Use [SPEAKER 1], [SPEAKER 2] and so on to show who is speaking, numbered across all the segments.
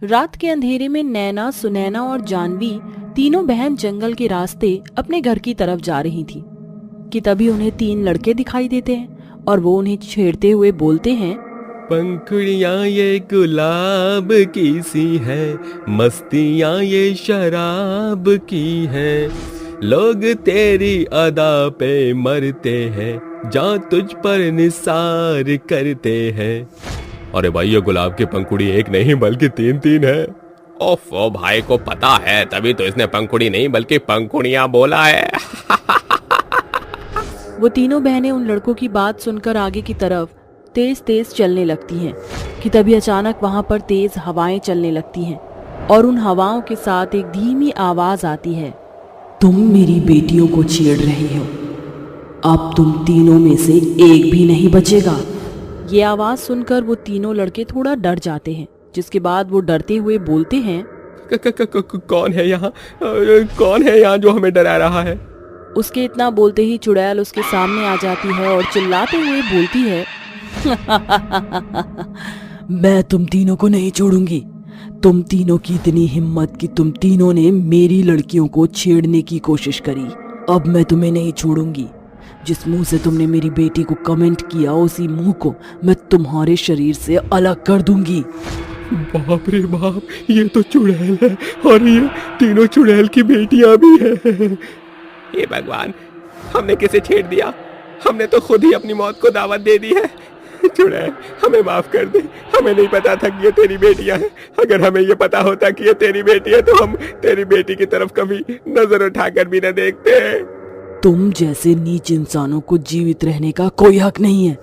[SPEAKER 1] रात के अंधेरे में नैना, सुनैना और जानवी तीनों बहन जंगल के रास्ते अपने घर की तरफ जा रही थी कि तभी उन्हें तीन लड़के दिखाई देते हैं और वो उन्हें छेड़ते हुए बोलते हैं,
[SPEAKER 2] पंखुड़ियाँ ये गुलाब की सी है, मस्तियाँ ये शराब की है, लोग तेरी अदा पे मरते हैं, जा तुझ पर निसार करते हैं। अरे भाई, ये गुलाब की पंखुड़ी एक नहीं बल्कि तीन तीन है। ओफो, भाई को पता है, तभी तो इसने पंखुड़ी नहीं बल्कि पंखुड़ियाँ बोला है।
[SPEAKER 1] वो तीनों बहनें उन लड़कों की बात सुनकर आगे की तरफ तेज तेज चलने लगती हैं कि तभी अचानक वहां पर तेज हवाएं चलने लगती हैं और उन हवाओं के साथ एक धीमी आवाज आती है,
[SPEAKER 3] तुम मेरी बेटियों को छेड़ रहे हो, अब तुम तीनों में से एक भी नहीं बचेगा।
[SPEAKER 1] ये आवाज सुनकर वो तीनों लड़के थोड़ा डर जाते हैं, जिसके बाद वो डरते हुए बोलते हैं,
[SPEAKER 2] कौन है यहाँ? कौन है यहाँ जो हमें डरा रहा है?
[SPEAKER 1] उसके इतना बोलते ही चुड़ैल उसके सामने आ जाती है और चिल्लाते हुए बोलती है,
[SPEAKER 3] मैं तुम तीनों को नहीं छोड़ूंगी। तुम तीनों की इतनी हिम्मत कि तुम तीनों ने मेरी लड़कियों को छेड़ने की कोशिश करी, अब मैं तुम्हें नहीं छोड़ूंगी। जिस मुंह से तुमने मेरी बेटी को कमेंट किया, उसी मुंह को मैं तुम्हारे शरीर से अलग कर दूंगी।
[SPEAKER 2] बाप रे बाप, ये तो चुड़ैल है और ये तीनों चुड़ैल की बेटियां भी हैं। हे भगवान, हमने किसे छेड़ दिया? हमने तो खुद ही अपनी मौत को दावत दे दी है। चुड़ैल, हमें माफ कर दे, हमें नहीं पता था कि ये तेरी बेटियां हैं। अगर हमें ये पता होता कि ये तेरी बेटी है तो हम तेरी बेटी की तरफ कभी नजर उठाकर भी न देखते।
[SPEAKER 3] तुम जैसे नीच इंसानों को जीवित रहने का कोई हक नहीं है।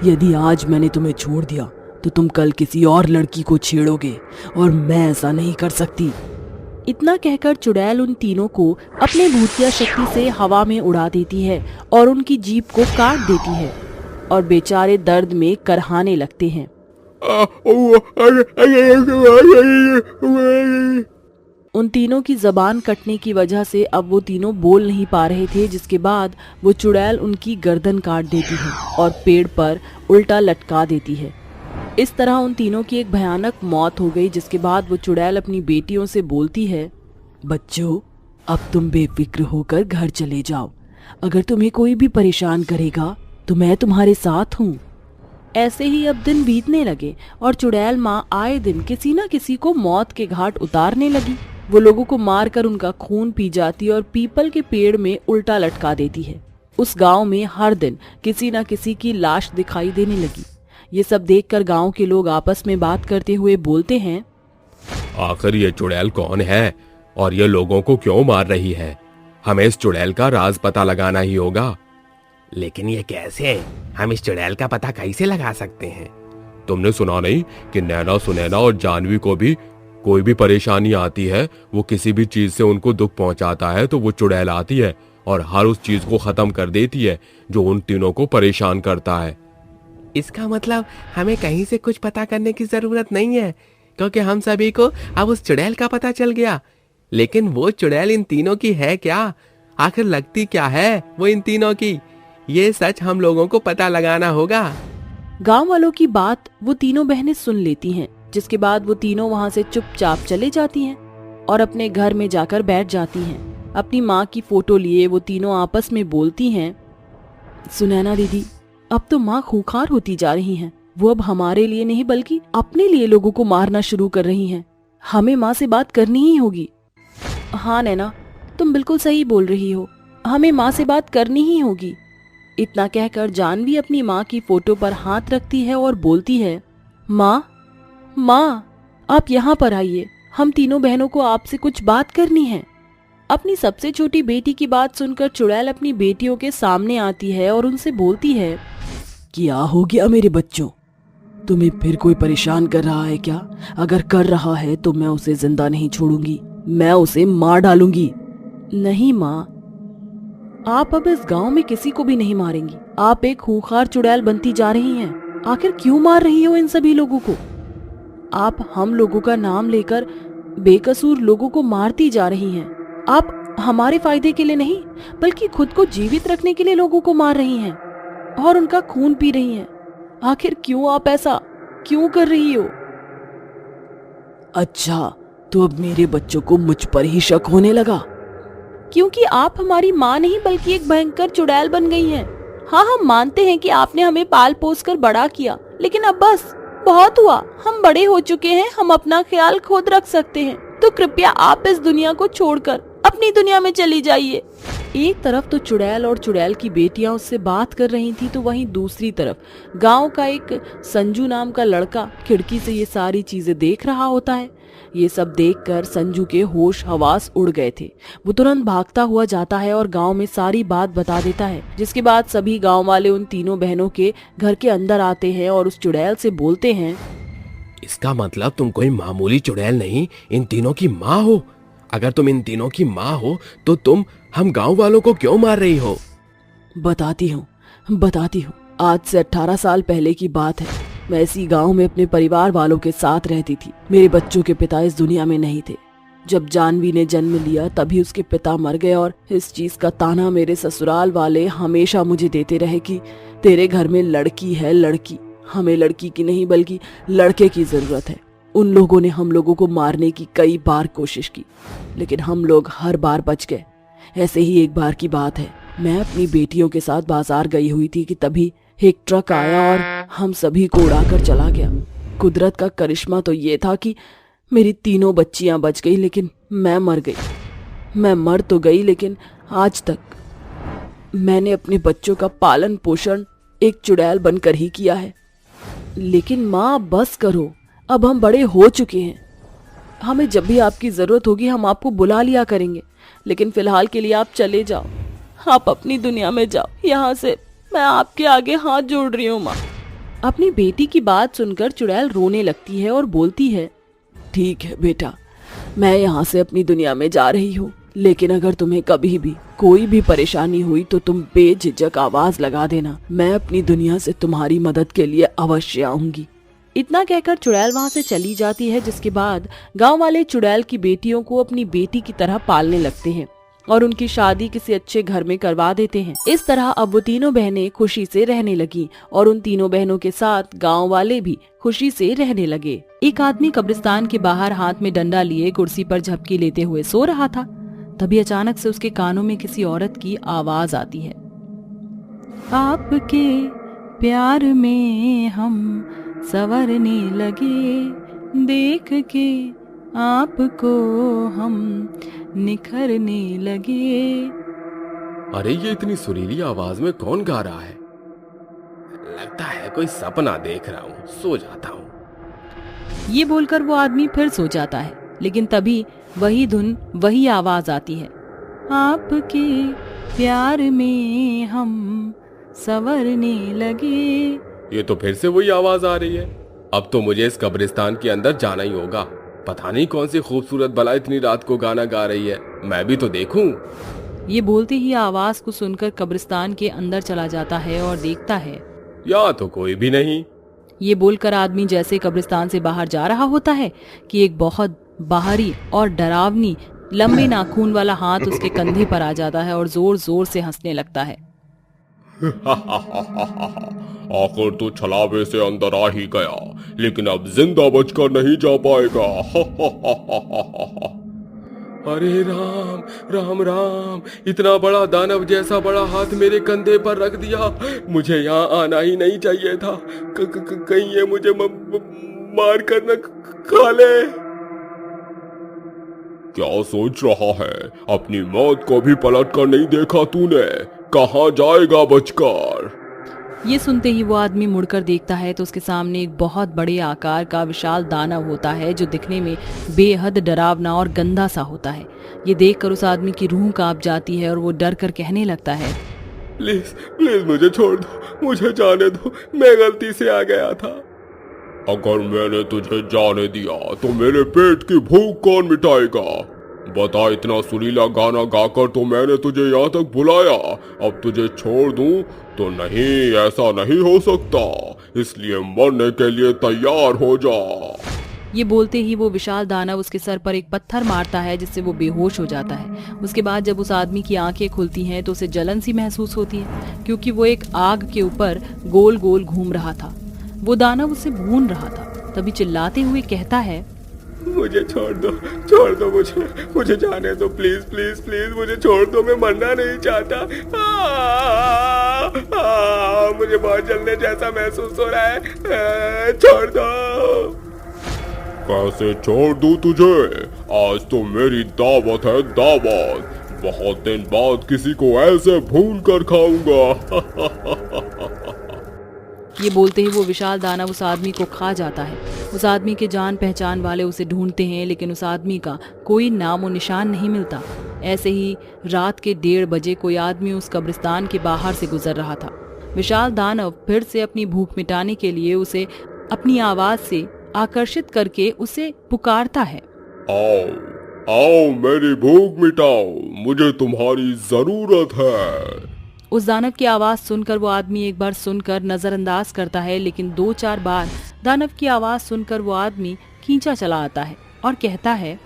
[SPEAKER 3] यदि आज मैंने तुम्हें छोड़ दिया तो तुम कल किसी और लड़की को छेड़ोगे और मैं ऐसा नहीं कर सकती।
[SPEAKER 1] इतना कहकर चुड़ैल उन तीनों को अपने भूतिया शक्ति से हवा में उड़ा देती है और उनकी जीभ को काट देती है और बेचारे दर्द में करहाने लगते हैं। उन तीनों की जबान कटने की वजह से अब वो तीनों बोल नहीं पा रहे थे, जिसके बाद वो चुड़ैल उनकी गर्दन काट देती है और पेड़ पर उल्टा लटका देती है। इस तरह उन तीनों की एक भयानक मौत हो गई, जिसके बाद वो चुड़ैल अपनी बेटियों से बोलती है,
[SPEAKER 3] बच्चों, अब तुम बेफिक्र होकर घर चले जाओ। अगर तुम्हें कोई भी परेशान करेगा तो मैं तुम्हारे साथ हूँ।
[SPEAKER 1] ऐसे ही अब दिन बीतने लगे और चुड़ैल माँ आए दिन किसी न किसी को मौत के घाट उतारने लगी। वो लोगों को मारकर उनका खून पी जाती और पीपल के पेड़ में उल्टा लटका देती है। उस गांव में हर दिन किसी न किसी की लाश दिखाई देने लगी। ये सब देखकर गांव के लोग आपस में बात करते हुए बोलते हैं,
[SPEAKER 2] आखिर ये चुड़ैल कौन है और ये लोगों को क्यों मार रही है? हमें इस चुड़ैल का राज पता लगाना ही होगा। लेकिन ये कैसे? हम इस चुड़ैल का पता कैसे लगा सकते हैं? तुमने सुना नहीं कि नैना, सुनैना और जानवी को भी कोई भी परेशानी आती है, वो किसी भी चीज से उनको दुख पहुंचाता है तो वो चुड़ैल आती है और हर उस चीज को खत्म कर देती है जो उन तीनों को परेशान करता है। इसका मतलब हमें कहीं से कुछ पता करने की जरूरत नहीं है, क्योंकि हम सभी को अब उस चुड़ैल का पता चल गया। लेकिन वो चुड़ैल इन तीनों की है क्या? आखिर लगती क्या है वो इन तीनों की? ये सच हम लोगों को पता लगाना होगा।
[SPEAKER 1] गांव वालों की बात वो तीनों बहनें सुन लेती हैं, जिसके बाद वो तीनों वहां से चुपचाप चले जाती हैं और अपने घर में जाकर बैठ जाती हैं। अपनी माँ की फोटो लिए वो तीनों आपस में बोलती हैं, सुनैना दीदी, अब तो माँ खूंखार होती जा रही हैं। वो अब हमारे लिए नहीं बल्कि अपने लिए लोगों को मारना शुरू कर रही हैं। हमें माँ से बात करनी ही होगी। हाँ नैना, तुम बिल्कुल सही बोल रही हो, हमें माँ से बात करनी ही होगी। इतना कहकर जानवी अपनी माँ की फोटो पर हाथ रखती है और बोलती है, माँ, आप यहाँ पर आइए, हम तीनों बहनों को आपसे कुछ बात करनी है। अपनी सबसे छोटी बेटी की बात सुनकर चुड़ैल अपनी बेटियों के सामने आती है और उनसे बोलती है,
[SPEAKER 3] क्या हो गया मेरे बच्चों? तुम्हें फिर कोई परेशान कर रहा है क्या? अगर कर रहा है तो मैं उसे जिंदा नहीं छोड़ूंगी, मैं उसे मार डालूंगी।
[SPEAKER 1] नहीं माँ, आप अब इस गांव में किसी को भी नहीं मारेंगी। आप एक खूंखार चुड़ैल बनती जा रही हैं। आखिर क्यों मार रही हो इन सभी लोगों को? आप हम लोगों का नाम लेकर बेकसूर लोगों को मारती जा रही हैं। आप हमारे फायदे के लिए नहीं बल्कि खुद को जीवित रखने के लिए लोगों को मार रही हैं और उनका खून पी रही हैं। आखिर क्यों आप ऐसा क्यों कर रही हो?
[SPEAKER 3] अच्छा, तो अब मेरे बच्चों को मुझ पर ही शक होने लगा।
[SPEAKER 1] क्योंकि आप हमारी माँ नहीं बल्कि एक भयंकर चुड़ैल बन गई हैं। हाँ, हम मानते हैं कि आपने हमें पाल पोस कर बड़ा किया, लेकिन अब बस बहुत हुआ। हम बड़े हो चुके हैं, हम अपना ख्याल खुद रख सकते हैं। तो कृपया आप इस दुनिया को छोड़कर अपनी दुनिया में चली जाइए। एक तरफ तो चुड़ैल और चुड़ैल की बेटियां उससे बात कर रही थी, तो वहीं दूसरी तरफ गांव का एक संजू नाम का लड़का खिड़की से ये सारी चीजें देख रहा होता है। ये सब देखकर संजू के होश हवास उड़ गए थे। वो तुरंत भागता हुआ जाता है और गांव में सारी बात बता देता है, जिसके बाद सभी गांव वाले उन तीनों बहनों के घर के अंदर आते हैं और उस चुड़ैल से बोलते हैं,
[SPEAKER 2] इसका मतलब तुम कोई मामूली चुड़ैल नहीं, इन तीनों की माँ हो। अगर तुम इन तीनों की माँ हो तो तुम हम गांव वालों को क्यों मार रही हो?
[SPEAKER 3] बताती हूँ। आज से 18 साल पहले की बात है। मैं इसी गांव में अपने परिवार वालों के साथ रहती थी। मेरे बच्चों के पिता इस दुनिया में नहीं थे। जब जानवी ने जन्म लिया तभी उसके पिता मर गए और इस चीज का ताना मेरे ससुराल वाले हमेशा मुझे देते रहे कि तेरे घर में लड़की है, लड़की। हमें लड़की की नहीं बल्कि लड़के की जरूरत है। उन लोगों ने हम लोगों को मारने की कई बार कोशिश की, लेकिन हम लोग हर बार बच गए। ऐसे ही एक बार की बात है, मैं अपनी बेटियों के साथ बाजार गई हुई थी कि तभी एक ट्रक आया और हम सभी को उड़ाकर चला गया। कुदरत का करिश्मा तो ये था कि मेरी तीनों बच्चियां बच गई, लेकिन मैं मर गई। मैं मर तो गई, लेकिन आज तक मैंने अपने बच्चों का पालन पोषण एक चुड़ैल बनकर ही किया है। लेकिन माँ, बस करो, अब हम बड़े हो चुके हैं। हमें जब भी आपकी जरूरत होगी हम आपको बुला लिया करेंगे, लेकिन फिलहाल के लिए आप चले जाओ। आप अपनी दुनिया में जाओ, यहाँ से मैं आपके आगे हाथ जोड़ रही हूँ। माँ अपनी बेटी की बात सुनकर चुड़ैल रोने लगती है और बोलती है, ठीक है बेटा, मैं यहाँ से अपनी दुनिया में जा रही हूँ, लेकिन अगर तुम्हें कभी भी कोई भी परेशानी हुई तो तुम बेझिझक आवाज लगा देना। मैं अपनी दुनिया से तुम्हारी मदद के लिए अवश्य आऊंगी।
[SPEAKER 1] इतना कहकर चुड़ैल वहाँ से चली जाती है, जिसके बाद गांव वाले चुड़ैल की बेटियों को अपनी बेटी की तरह पालने लगते हैं और उनकी शादी किसी अच्छे घर में करवा देते हैं। इस तरह अब वो तीनों बहनें खुशी से रहने लगी और उन तीनों बहनों के साथ गांव वाले भी खुशी से रहने लगे। एक आदमी कब्रिस्तान के बाहर हाथ में डंडा लिए कुर्सी पर झपकी लेते हुए सो रहा था। तभी अचानक से उसके कानों में किसी औरत की आवाज आती है, आपके प्यार में हम संवरने लगे, देख के आपको हम निखरने लगे।
[SPEAKER 2] अरे ये इतनी सुरीली आवाज में कौन गा रहा है? लगता है कोई सपना देख रहा हूँ, सो जाता हूँ।
[SPEAKER 1] ये बोलकर वो आदमी फिर सो जाता है, लेकिन तभी वही धुन, वही आवाज आती है, आपके प्यार में हम संवरने लगे।
[SPEAKER 2] ये तो फिर से वही आवाज आ रही है। अब तो मुझे इस कब्रिस्तान के अंदर जाना ही होगा। पता नहीं कौन सी खूबसूरत बला इतनी रात को गाना गा रही है, मैं भी तो देखूं।
[SPEAKER 1] ये बोलते ही आवाज को सुनकर कब्रिस्तान के अंदर चला जाता है और देखता है,
[SPEAKER 2] या तो कोई भी नहीं।
[SPEAKER 1] ये बोलकर आदमी जैसे कब्रिस्तान से बाहर जा रहा होता है कि एक बहुत बाहरी और डरावनी लंबे नाखून वाला हाथ उसके कंधे पर आ जाता है और जोर जोर से हंसने लगता है।
[SPEAKER 2] आखिर तू छलावे से अंदर आ ही गया, लेकिन अब जिंदा बचकर नहीं जा पाएगा। अरे राम राम राम, इतना बड़ा दानव जैसा बड़ा हाथ मेरे कंधे पर रख दिया। मुझे यहाँ आना ही नहीं चाहिए था। कहीं ये मुझे मार कर न खा ले। क्या सोच रहा है? अपनी मौत को भी पलट कर नहीं देखा तूने? कहाँ जाएगा बचकर?
[SPEAKER 1] ये सुनते ही वो आदमी मुड़कर देखता है तो उसके सामने एक बहुत बड़े आकार का विशाल दानव होता है, जो दिखने में बेहद डरावना और गंदा सा होता है। ये देखकर उस आदमी की रूह कांप जाती है और वो डर कर कहने लगता है,
[SPEAKER 2] प्लीज प्लीज मुझे छोड़ दो, मुझे जाने दो, मैं गलती से आ गया था। अगर मैंने तुझे जाने दिया तो मेरे पेट की भूख कौन मिटाएगा? बता, इतना सुरीला गाना गाकर तो मैंने तुझे यहाँ तक बुलाया, अब तुझे छोड़ दूं तो नहीं, ऐसा नहीं हो सकता। इसलिए मरने के लिए तैयार हो जा।
[SPEAKER 1] ये बोलते ही वो विशाल दानव उसके सर पर एक पत्थर मारता है, जिससे वो बेहोश हो जाता है। उसके बाद जब उस आदमी की आंखें खुलती हैं तो उसे जलन सी महसूस होती है, क्योंकि वो एक आग के ऊपर गोल गोल घूम रहा था। वो दानव उसे भून रहा था। तभी चिल्लाते हुए कहता है,
[SPEAKER 2] मुझे छोड़ दो मुझे जाने दो, प्लीज प्लीज प्लीज मुझे छोड़ दो, मैं मरना नहीं चाहता। मुझे बहुत जलने जैसा महसूस हो रहा है, छोड़ दो। कैसे छोड़ दूं तुझे? आज तो मेरी दावत है, दावत। बहुत दिन बाद किसी को ऐसे भून कर खाऊंगा।
[SPEAKER 1] ये बोलते ही वो विशाल दानव उस आदमी को खा जाता है। उस आदमी के जान पहचान वाले उसे ढूंढते हैं, लेकिन उस आदमी का कोई नामो निशान नहीं मिलता। ऐसे ही रात के 1:30 बजे कोई आदमी उस कब्रिस्तान के बाहर से गुजर रहा था। विशाल दानव फिर से अपनी भूख मिटाने के लिए उसे अपनी आवाज से आकर्षित करके उसे पुकारता है।
[SPEAKER 2] आओ आओ, मेरी भूख मिटाओ, मुझे तुम्हारी जरूरत है।
[SPEAKER 1] उस दानव की आवाज सुनकर वो आदमी एक बार सुनकर नजरअंदाज करता है, लेकिन 2-4 बार दानव की आवाज सुनकर वो आदमी खींचा चला आता है और कहता है,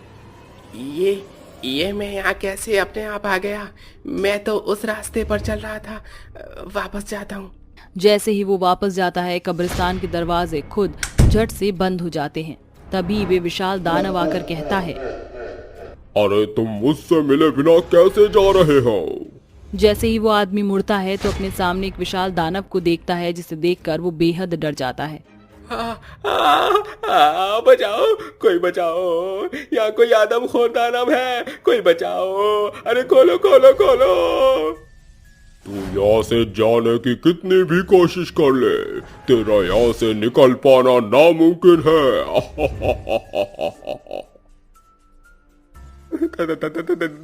[SPEAKER 2] ये मैं यहाँ कैसे अपने आप आ गया? मैं तो उस रास्ते पर चल रहा था, वापस जाता हूँ।
[SPEAKER 1] जैसे ही वो वापस जाता है, कब्रिस्तान के दरवाजे खुद झट से बंद हो जाते हैं। तभी वे विशाल दानव आकर कहता है,
[SPEAKER 2] अरे तुम मुझसे मिले बिना कैसे जा रहे हो?
[SPEAKER 1] जैसे ही वो आदमी मुड़ता है तो अपने सामने एक विशाल दानव को देखता है, जिसे देखकर वो बेहद डर जाता है।
[SPEAKER 2] बचाओ, कोई बचाओ, यहाँ कोई आदमखोर दानव है, कोई बचाओ, अरे खोलो खोलो खोलो। तू यहाँ से जाने की कितनी भी कोशिश कर ले, तेरा यहाँ से निकल पाना नामुमकिन है।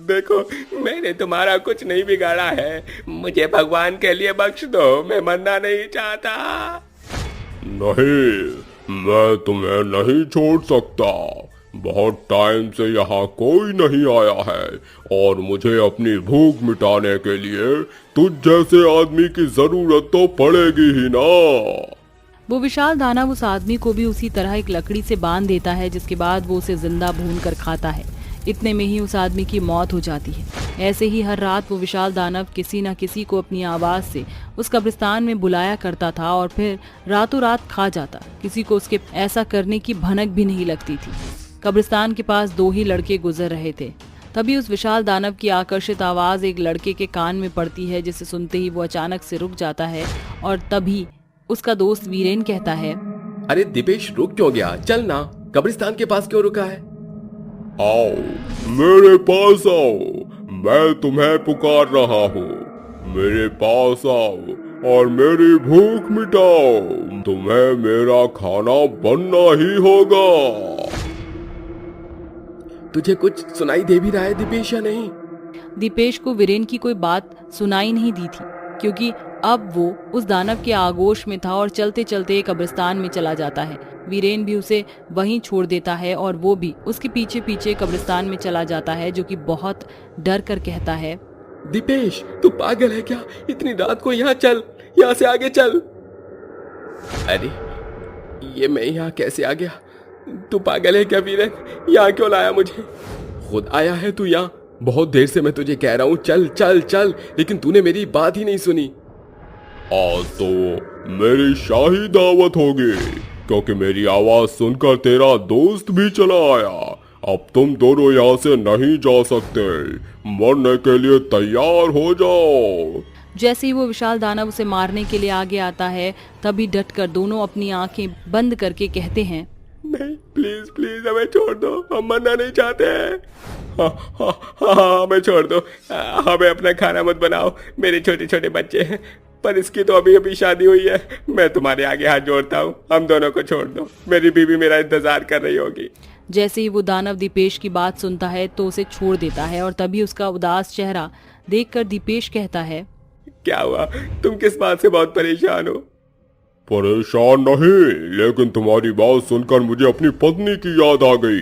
[SPEAKER 2] देखो, मैंने तुम्हारा कुछ नहीं बिगाड़ा है, मुझे भगवान के लिए बख्श दो, मैं मरना नहीं चाहता। नहीं, मैं तुम्हें नहीं छोड़ सकता। बहुत टाइम से यहाँ कोई नहीं आया है और मुझे अपनी भूख मिटाने के लिए तुझ जैसे आदमी की जरूरत तो पड़ेगी ही ना।
[SPEAKER 1] वो विशाल दानव उस आदमी को भी उसी तरह एक लकड़ी से बांध देता है, जिसके बाद वो उसे जिंदा भून कर खाता है। इतने में ही उस आदमी की मौत हो जाती है। ऐसे ही हर रात वो विशाल दानव किसी न किसी को अपनी आवाज से उस कब्रिस्तान में बुलाया करता था और फिर रातों रात खा जाता। किसी को उसके ऐसा करने की भनक भी नहीं लगती थी। कब्रिस्तान के पास 2 ही लड़के गुजर रहे थे। तभी उस विशाल दानव की आकर्षित आवाज एक लड़के के कान में पड़ती है, जिसे सुनते ही वो अचानक से रुक जाता है और तभी उसका दोस्त वीरेन कहता है,
[SPEAKER 2] अरे दिपेश, रुक क्यों गया? चल ना, कब्रिस्तान के पास क्यों रुका है? आओ, मेरे पास आओ, मैं तुम्हें पुकार रहा हूँ। मेरे पास आओ और मेरी भूख मिटाओ, तुम्हें मेरा खाना बनना ही होगा। तुझे कुछ सुनाई दे भी रहा है दीपेश या नहीं?
[SPEAKER 1] दीपेश को वीरेन की कोई बात सुनाई नहीं दी थी, क्योंकि अब वो उस दानव के आगोश में था और चलते चलते कब्रिस्तान में चला जाता है। वीरेन भी उसे वहीं छोड़ देता है और वो भी उसके पीछे पीछे कब्रिस्तान में चला जाता है, जो कि बहुत डर कर कहता है,
[SPEAKER 2] दीपेश, तू पागल है क्या? इतनी रात को यहाँ चल, यहाँ से आगे चल। अरे ये मैं यहाँ कैसे आ गया? तू पागल है क्या वीरेन? यहाँ क्यों लाया मुझे? खुद आया है तू यहाँ? बहुत देर से मैं तुझे कह रहा हूँ चल चल चल, लेकिन तूने मेरी बात ही नहीं सुनी। आज तो मेरी शाही दावत होगी, क्योंकि मेरी आवाज सुनकर तेरा दोस्त भी चला आया। अब तुम दोनों यहाँ से नहीं जा सकते, मरने के लिए तैयार हो जाओ।
[SPEAKER 1] जैसे ही वो विशाल दानव उसे मारने के लिए आगे आता है, तभी डटकर दोनों अपनी आंखें बंद करके कहते हैं,
[SPEAKER 2] नहीं, प्लीज प्लीज हमें छोड़ दो, हम मरना नहीं चाहते हैं। हाँ, हमें छोड़ दो, हमें अपना खाना मत बनाओ, मेरे छोटे छोटे बच्चे हैं, पर इसकी तो अभी अभी शादी हुई है। मैं तुम्हारे आगे हाथ जोड़ता हूँ, हम दोनों को छोड़ दो, मेरी बीवी मेरा इंतजार कर रही होगी।
[SPEAKER 1] जैसे ही वो दानव दीपेश की बात सुनता है तो उसे छोड़ देता है और तभी उसका उदास चेहरा देखकर दीपेश कहता है,
[SPEAKER 2] क्या हुआ? तुम किस बात से बहुत परेशान हो? परेशान नहीं, लेकिन तुम्हारी बात सुनकर मुझे अपनी पत्नी की याद आ गई।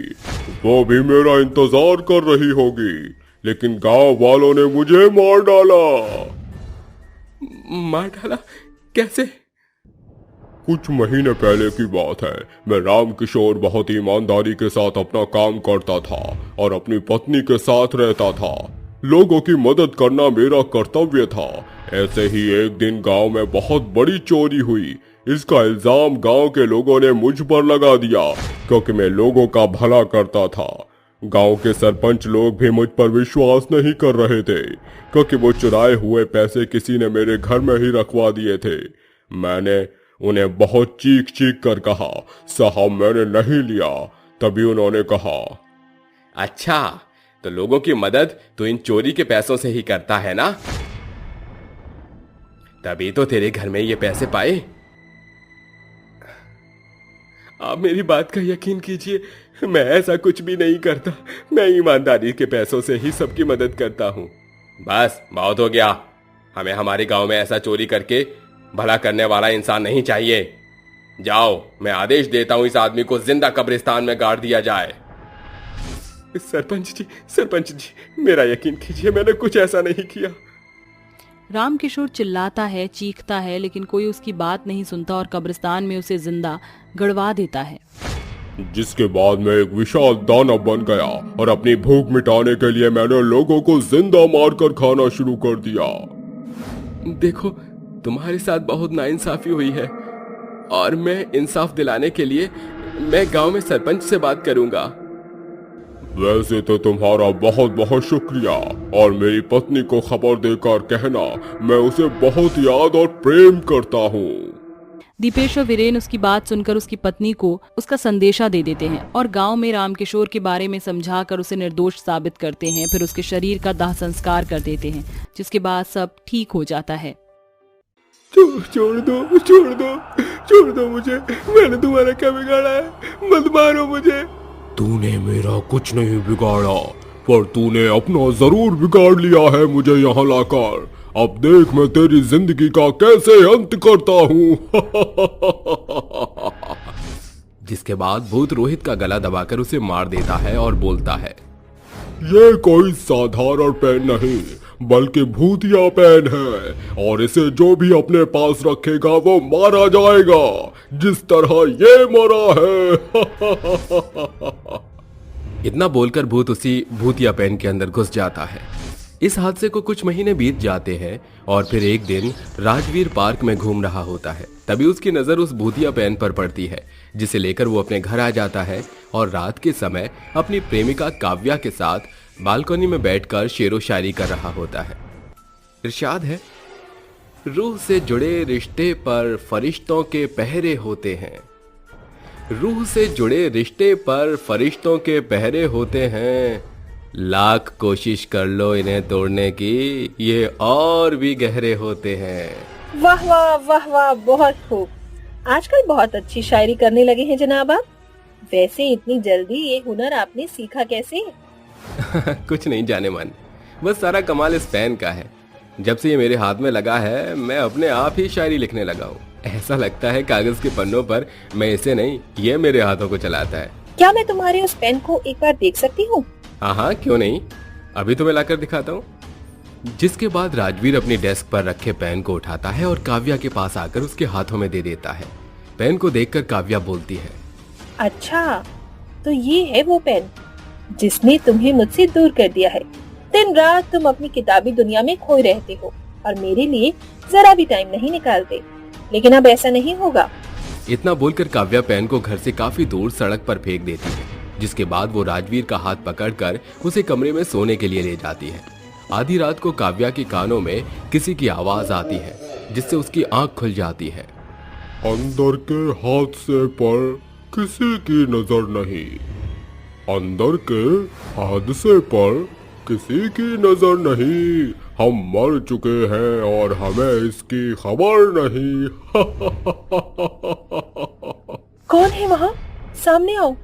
[SPEAKER 2] वो भी मेरा इंतजार कर रही होगी, लेकिन गांव वालों ने मुझे मार डाला। मार डाला? कैसे? कुछ महीने पहले की बात है। मैं राम किशोर बहुत ईमानदारी के साथ अपना काम करता था और अपनी पत्नी के साथ रहता था। लोगों की मदद करना मेरा कर्तव्य था। ऐसे ही एक दिन गांव में बहुत बड़ी चोरी हुई।
[SPEAKER 4] इसका इल्जाम गांव के लोगों ने मुझ पर लगा दिया क्योंकि मैं लोगों का भला करता था। गांव के सरपंच लोग भी मुझ पर विश्वास नहीं कर रहे थे क्योंकि वो चुराए हुए पैसे किसी ने मेरे घर में ही रखवा दिए थे। मैंने उन्हें बहुत चीख चीख कर कहा, साहब मैंने नहीं लिया। तभी उन्होंने कहा,
[SPEAKER 2] अच्छा, तो लोगों की मदद तो इन चोरी के पैसों से ही करता है ना? तभी तो तेरे घर में ये पैसे पाए। आप मेरी बात का यकीन कीजिए, मैं ऐसा कुछ भी नहीं करता। मैं ईमानदारी के पैसों से ही सबकी मदद करता हूं। बस बहुत हो गया। हमें हमारे गांव में ऐसा चोरी करके भला करने वाला इंसान नहीं चाहिए। जाओ, मैं आदेश देता हूं इस आदमी को जिंदा कब्रिस्तान में गाड़ दिया जाए। सरपंच जी, मेरा यकीन कीजिए, मैंने कुछ ऐसा नहीं किया।
[SPEAKER 1] रामकिशोर चिल्लाता है, चीखता है, लेकिन कोई उसकी बात नहीं सुनता और कब्रिस्तान में उसे जिंदा गड़वा देता है।
[SPEAKER 4] जिसके बाद मैं एक विशाल दानव बन गया और अपनी भूख मिटाने के लिए मैंने लोगों को जिंदा मारकर खाना शुरू कर दिया।
[SPEAKER 2] देखो, तुम्हारे साथ बहुत नाइंसाफी हुई है और मैं इंसाफ दिलाने के लिए मैं गांव में सरपंच से बात करूंगा।
[SPEAKER 4] वैसे तो तुम्हारा बहुत बहुत शुक्रिया, और मेरी पत्नी को खबर देकर कहना मैं उसे बहुत याद और प्रेम करता हूँ।
[SPEAKER 1] दीपेश और वीरेन उसकी बात सुनकर उसकी पत्नी को उसका संदेशा दे देते हैं और गांव में रामकिशोर के बारे में समझाकर उसे निर्दोष साबित करते हैं। फिर उसके शरीर का दाह संस्कार कर देते हैं, जिसके बाद सब ठीक हो जाता है।
[SPEAKER 4] छोड़ दो मुझे, मैंने तुम्हारा क्या बिगाड़ा है? मत मारो मुझे। तूने मेरा कुछ नहीं बिगाड़ा, पर तूने अपना जरूर बिगाड़ लिया है मुझे यहाँ लाकर। अब देख मैं तेरी जिंदगी का कैसे अंत करता हूँ।
[SPEAKER 2] जिसके बाद भूत रोहित का गला दबाकर उसे मार देता है और बोलता है,
[SPEAKER 4] ये कोई साधारण पेन नहीं बल्कि भूतिया पेन है, और इसे जो भी अपने पास रखेगा वो मारा जाएगा जिस तरह ये मरा है।
[SPEAKER 2] इतना बोलकर भूत उसी भूतिया पेन के अंदर घुस जाता है। इस हादसे को कुछ महीने बीत जाते हैं और फिर एक दिन राजवीर पार्क में घूम रहा होता है। तभी उसकी नजर उस भूतिया पेन पर पड़ती है, जिसे लेकर वो अपने घर आ जाता है और रात के समय अपनी प्रेमिका काव्या के साथ बालकनी में बैठकर शेरो शायरी कर रहा होता है। इरशाद है, रूह से जुड़े रिश्ते पर फरिश्तों के पहरे होते हैं, रूह से जुड़े रिश्ते पर फरिश्तों के पहरे होते हैं, लाख कोशिश कर लो इन्हें तोड़ने की, ये और भी गहरे होते हैं।
[SPEAKER 5] वाह वाह वाह वाह, बहुत खूब। आजकल बहुत अच्छी शायरी करने लगे हैं जनाब आप। वैसे इतनी जल्दी ये हुनर आपने सीखा कैसे?
[SPEAKER 2] कुछ नहीं जाने मन, बस सारा कमाल इस पेन का है। जब से ये मेरे हाथ में लगा है मैं अपने आप ही शायरी लिखने लगा हूँ। ऐसा लगता है कागज के पन्नों पर मैं इसे नहीं, ये मेरे हाथों को चलाता है।
[SPEAKER 5] क्या मैं तुम्हारे उस पेन को एक बार देख सकती हूँ?
[SPEAKER 2] हाँ, क्यों नहीं, अभी तो मैं लाकर दिखाता हूँ। जिसके बाद राजवीर अपनी डेस्क पर रखे पेन को उठाता है और काव्या के पास आकर उसके हाथों में दे देता है। पेन को देखकर काव्या बोलती है,
[SPEAKER 5] अच्छा, तो ये है वो पेन जिसने तुम्हें मुझसे दूर कर दिया है। दिन रात तुम अपनी किताबी दुनिया में खोए रहते हो और मेरे लिए जरा भी टाइम नहीं निकालते, लेकिन अब ऐसा नहीं होगा।
[SPEAKER 2] इतना बोलकर काव्या पेन को घर से काफी दूर सड़क पर फेंक देती है। जिसके बाद वो राजवीर का हाथ पकड़कर उसे कमरे में सोने के लिए ले जाती है। आधी रात को काव्या के कानों में किसी की आवाज आती है, जिससे उसकी आंख खुल जाती है।
[SPEAKER 4] अंदर के हादसे पर किसी की नजर नहीं, अंदर के हादसे पर किसी की नजर नहीं, हम मर चुके हैं और हमें इसकी खबर नहीं।
[SPEAKER 5] कौन है वहाँ? सामने आओ।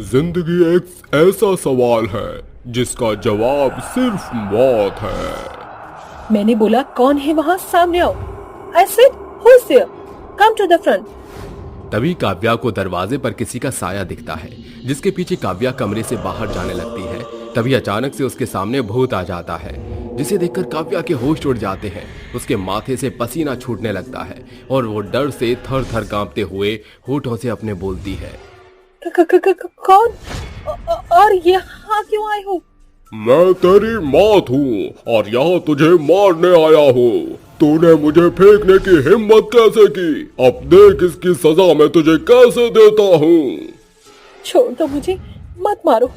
[SPEAKER 4] जिंदगी एक ऐसा सवाल है जिसका जवाब सिर्फ मौत है।
[SPEAKER 5] मैंने बोला कौन है वहाँ? सामने आओ। I said, who's there? Come to the front.
[SPEAKER 2] तभी काव्या को दरवाजे पर किसी का साया दिखता है, जिसके पीछे काव्या कमरे से बाहर जाने लगती है। तभी अचानक से उसके सामने भूत आ जाता है, जिसे देखकर काव्या के होश उड़ जाते हैं। उसके माथे से पसीना छूटने लगता है और वो डर से थर थर कांपते हुए होठों से अपने बोलती है,
[SPEAKER 5] कौन और यहाँ क्यों आए हो?
[SPEAKER 4] मैं तेरी मौत हूँ और यहाँ तुझे मारने आया हूँ। तूने मुझे फेंकने की हिम्मत कैसे की? अब देख इसकी सजा मैं तुझे कैसे देता हूँ।
[SPEAKER 5] छोड़ दो मुझे, मत मारो,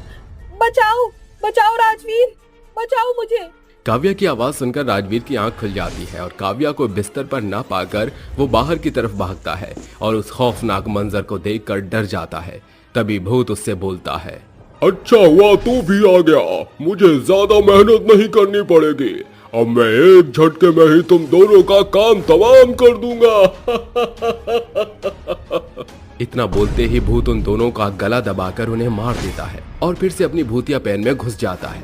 [SPEAKER 5] बचाओ बचाओ राजवीर, बचाओ मुझे।
[SPEAKER 2] काव्या की आवाज सुनकर राजवीर की आंख खुल जाती है और काव्या को बिस्तर पर ना पाकर वो बाहर की तरफ भागता है और उस खौफनाक मंजर को देखकर डर जाता है। तभी भूत उससे बोलता है,
[SPEAKER 4] अच्छा हुआ तू भी आ गया, मुझे ज्यादा मेहनत नहीं करनी पड़ेगी। अब मैं एक झटके में ही तुम दोनों का काम तमाम कर दूंगा।
[SPEAKER 2] इतना बोलते ही भूत उन दोनों का गला दबाकर उन्हें मार देता है और फिर से अपनी भूतिया पैन में घुस जाता है।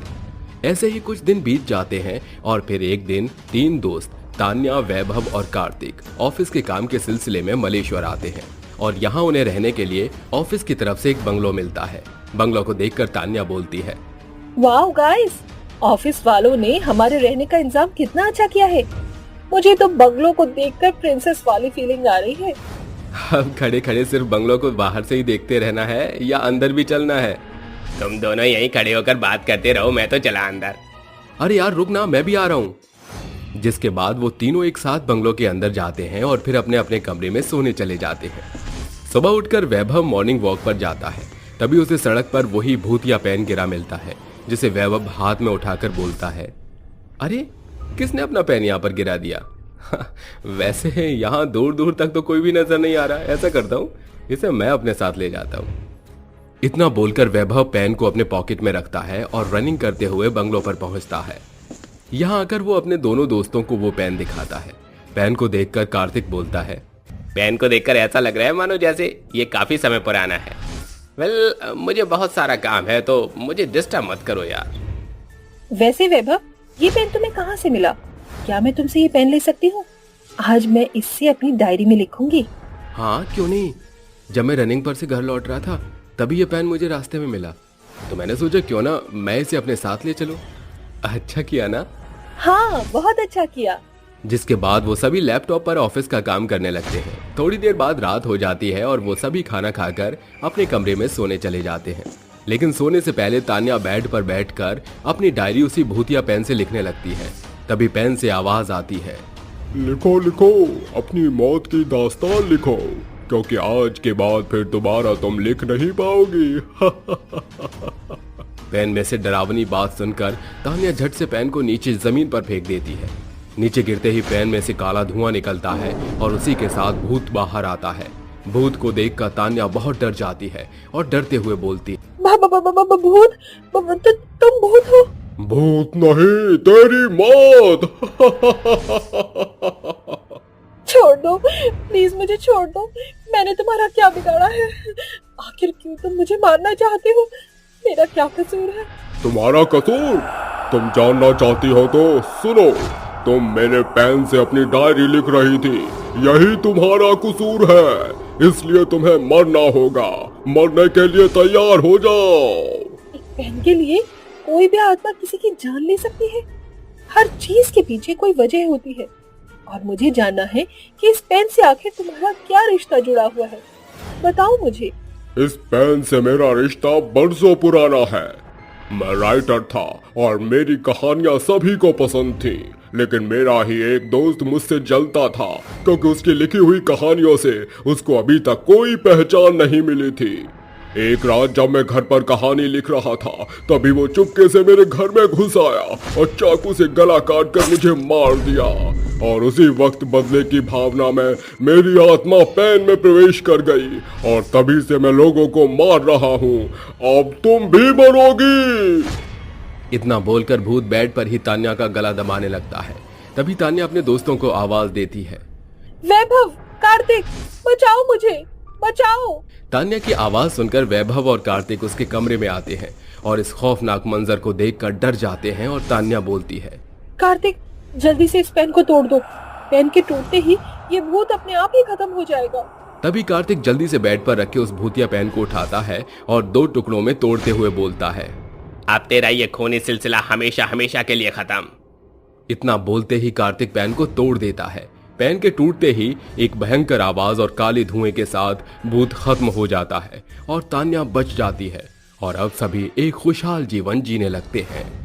[SPEAKER 2] ऐसे ही कुछ दिन बीत जाते हैं और फिर एक दिन 3 दोस्त तान्या, वैभव और कार्तिक ऑफिस के काम के सिलसिले में मलेश्वर आते हैं और यहाँ उन्हें रहने के लिए ऑफिस की तरफ से एक बंगलो मिलता है। बंगलो को देखकर तान्या बोलती है,
[SPEAKER 5] वाओ गाइस, ऑफिस वालों ने हमारे रहने का इंतजाम कितना अच्छा किया है। मुझे तो बंगलो को देखकर प्रिंसेस वाली फीलिंग आ रही है।
[SPEAKER 2] अब खड़े खड़े सिर्फ बंगलो को बाहर से ही देखते रहना है या अंदर भी चलना है? तुम दोनों यहीं खड़े होकर बात करते रहो, मैं तो चला अंदर। अरे यार रुक ना, मैं भी आ रहा हूँ। जिसके बाद वो तीनों एक साथ बंगलो के अंदर जाते हैं और फिर अपने अपने कमरे में सोने चले जाते हैं। सुबह उठकर वैभव मॉर्निंग वॉक पर जाता है। तभी उसे सड़क पर वही भूतिया पेन गिरा मिलता है जिसे वैभव हाथ में उठाकर बोलता है, अरे किसने अपना पेन यहाँ पर गिरा दिया? वैसे यहाँ दूर दूर तक तो कोई भी नजर नहीं आ रहा। ऐसा करता हूँ, इसे मैं अपने साथ ले जाता हूँ। इतना बोलकर वैभव पेन को अपने पॉकेट में रखता है और रनिंग करते हुए बंगलो पर पहुंचता है। यहाँ आकर वो अपने दोनों दोस्तों को वो पेन दिखाता है। पेन को देखकर कार्तिक बोलता है, पेन को देखकर ऐसा लग रहा है मानो जैसे ये काफी समय पुराना है। वेल, मुझे बहुत सारा काम है तो मुझे डिस्टर्ब मत करो यार।
[SPEAKER 5] वैसे वैभव, ये पेन तुम्हें कहाँ से मिला? क्या मैं तुमसे ये पेन ले सकती हूँ? आज मैं इससे अपनी डायरी में लिखूंगी।
[SPEAKER 2] हाँ क्यों नहीं। जब मैं रनिंग पर से घर लौट रहा था तभी ये पेन मुझे रास्ते में मिला, तो मैंने सोचा क्यों ना मैं इसे अपने साथ ले चलूं। अच्छा किया ना?
[SPEAKER 5] हाँ, बहुत अच्छा किया।
[SPEAKER 2] जिसके बाद वो सभी लैपटॉप पर ऑफिस का काम करने लगते हैं। थोड़ी देर बाद रात हो जाती है और वो सभी खाना खाकर अपने कमरे में सोने चले जाते हैं। लेकिन सोने से पहले तान्या बेड पर बैठकर अपनी डायरी उसी भूतिया पेन से लिखने लगती है। तभी पेन से आवाज आती है,
[SPEAKER 4] लिखो लिखो, अपनी मौत की दास्तान लिखो, क्योंकि आज के बाद फिर दोबारा तुम लिख नहीं पाओगी।
[SPEAKER 2] पेन में से डरावनी बात सुनकर तान्या झट से पेन को नीचे जमीन पर फेंक देती है। नीचे गिरते ही पेन में से काला धुआं निकलता है और उसी के साथ भूत बाहर आता है। भूत को देखकर तान्या बहुत डर जाती है और डरते हुए बोलती,
[SPEAKER 5] भूत, तुम भूत हो?
[SPEAKER 4] भूत नहीं, तेरी मौत।
[SPEAKER 5] छोड़ दो प्लीज, मुझे छोड़ दो। मैंने तुम्हारा क्या बिगाड़ा है? आखिर क्यों तुम मुझे मारना चाहते हो? मेरा क्या कसूर है?
[SPEAKER 4] तुम्हारा कसूर? तुम जानना चाहती हो तो सुनो। तुम मेरे पेन से अपनी डायरी लिख रही थी, यही तुम्हारा कसूर है। इसलिए तुम्हें मरना होगा। मरने के लिए तैयार हो जाओ।
[SPEAKER 5] एक पेन के लिए कोई भी आत्मा किसी की जान ले सकती है? हर चीज के पीछे कोई वजह होती है और मुझे जानना है कि इस पेन से आखिर तुम्हारा क्या रिश्ता जुड़ा हुआ है। बताओ मुझे।
[SPEAKER 4] इस पेन से मेरा रिश्ता बरसों पुराना है। मैं राइटर था और मेरी कहानियां सभी को पसंद थी, लेकिन मेरा ही एक दोस्त मुझसे जलता था क्योंकि उसकी लिखी हुई कहानियों से उसको अभी तक कोई पहचान नहीं मिली थी। एक रात जब मैं घर पर कहानी लिख रहा था तभी वो चुपके से मेरे घर में घुस आया और चाकू से गला काट कर मुझे मार दिया। और उसी वक्त बदले की भावना में मेरी आत्मा पेन में प्रवेश कर गई और तभी से मैं लोगों को मार रहा हूँ। अब तुम भी मरोगी।
[SPEAKER 2] इतना बोलकर भूत बेड पर ही तान्या का गला दबाने लगता है। तभी तान्या अपने दोस्तों को आवाज देती है,
[SPEAKER 5] वैभव, कार्तिक, बचाओ मुझे, बचाओ।
[SPEAKER 2] तान्या की आवाज सुनकर वैभव और कार्तिक उसके कमरे में आते हैं और इस खौफनाक मंजर को देखकर डर जाते हैं और तान्या बोलती है,
[SPEAKER 5] कार्तिक, जल्दी से इस पेन को तोड़ दो। पेन के टूटते ही ये भूत अपने आप ही खत्म हो जाएगा।
[SPEAKER 2] तभी कार्तिक जल्दी से बेड पर रखे उस भूतिया पेन को उठाता है और 2 टुकड़ों में तोड़ते हुए बोलता है, अब तेरा ये खूनी सिलसिला हमेशा हमेशा के लिए खत्म। इतना बोलते ही कार्तिक पेन को तोड़ देता है। पेन के टूटते ही एक भयंकर आवाज और काले धुएं के साथ भूत खत्म हो जाता है और तान्या बच जाती है और अब सभी एक खुशहाल जीवन जीने लगते हैं।